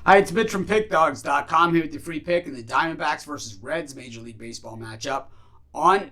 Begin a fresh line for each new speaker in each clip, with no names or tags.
Hi, it's Mitch from Pickdawgz.com here with your free pick in the Diamondbacks versus Reds Major League Baseball matchup on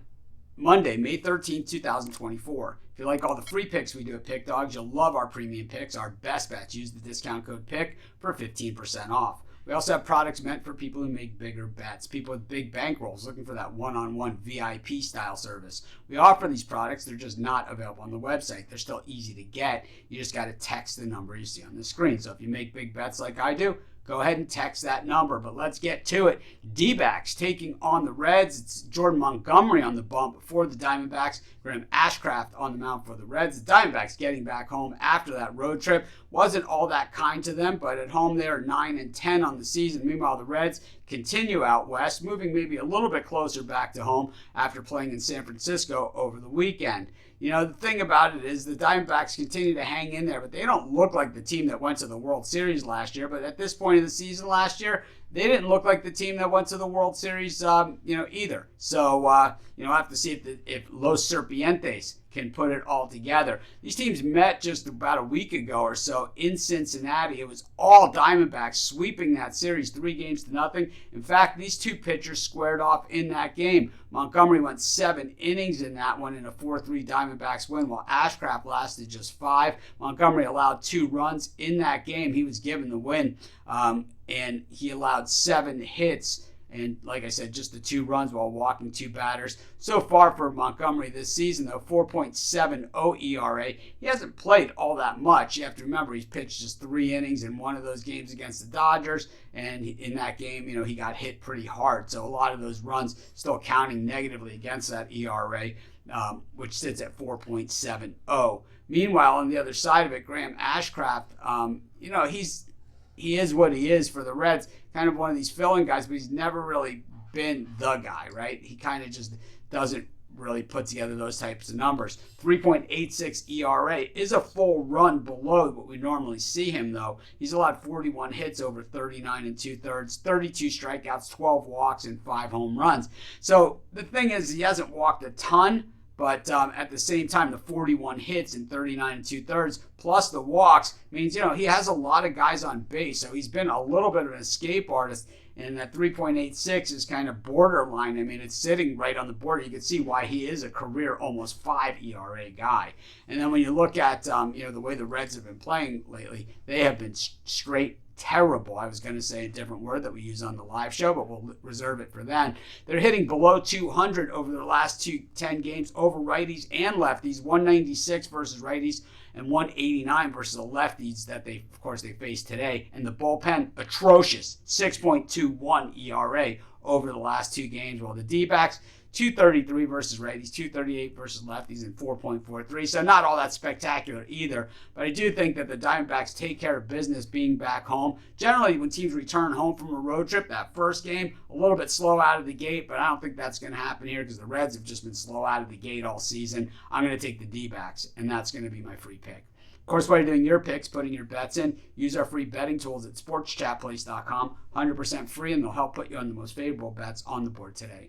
Monday, May 13th, 2024. If you like all the free picks we do at Pick Dawgz, you'll love our premium picks, our best bets. Use the discount code PICK for 15% off. We also have products meant for people who make bigger bets, people with big bankrolls looking for that one-on-one VIP style service. We offer these products. They're just not available on the website. They're still easy to get. You just got to text the number you see on the screen. So if you make big bets like I do, go ahead and text that number. But let's get to it. D-backs taking on the Reds. It's Jordan Montgomery on the bump for the Diamondbacks. Graham Ashcraft on the mound for the Reds. The Diamondbacks getting back home after that road trip. Wasn't all that kind to them, but at home they are 9-10 on the season. Meanwhile, the Reds continue out west, moving maybe a little bit closer back to home after playing in San Francisco over the weekend. You know, the thing about it is the Diamondbacks continue to hang in there, but they don't look like the team that went to the World Series last year. But at this point of the season last year, they didn't look like the team that went to the World Series, either. So, I have to see if Los Serpientes can put it all together. These teams met just about a week ago or so in Cincinnati. It was all Diamondbacks sweeping that series 3-0. In fact, these two pitchers squared off in that game. Montgomery went 7 innings in that one in a 4-3 Diamondbacks win, while Ashcraft lasted just 5. Montgomery allowed 2 runs in that game. He was given the win, and he allowed 7 hits. And like I said, just the 2 runs while walking 2 batters. So far for Montgomery this season, though, 4.70 ERA. He hasn't played all that much. You have to remember he's pitched just 3 innings in one of those games against the Dodgers. And in that game, he got hit pretty hard. So a lot of those runs still counting negatively against that ERA, which sits at 4.70. Meanwhile, on the other side of it, Graham Ashcraft, he is what he is for the Reds, kind of one of these fill-in guys, but he's never really been the guy, right? He kind of just doesn't really put together those types of numbers. 3.86 ERA is a full run below what we normally see him, though. He's allowed 41 hits over 39 2/3, 32 strikeouts, 12 walks, and 5 home runs. So the thing is, he hasn't walked a ton, but at the same time, the 41 hits and 39 2/3 plus the walks means, he has a lot of guys on base. So he's been a little bit of an escape artist. And that 3.86 is kind of borderline. I mean, it's sitting right on the border. You can see why he is a career almost 5 ERA guy. And then when you look at, the way the Reds have been playing lately, they have been straight terrible. I was going to say a different word that we use on the live show, but we'll reserve it for then. They're hitting below 200 over the last 10 games over righties and lefties, 196 versus righties and 189 versus the lefties that they faced today. And the bullpen, atrocious, 6.21 ERA over the last 2 games, while the D-backs, 233 versus righties, 238 versus lefties, and 4.43. So not all that spectacular either. But I do think that the Diamondbacks take care of business being back home. Generally, when teams return home from a road trip, that first game, a little bit slow out of the gate, but I don't think that's going to happen here because the Reds have just been slow out of the gate all season. I'm going to take the D-backs, and that's going to be my free pick. Of course, while you're doing your picks, putting your bets in, use our free betting tools at sportschatplace.com. 100% free, and they'll help put you on the most favorable bets on the board today.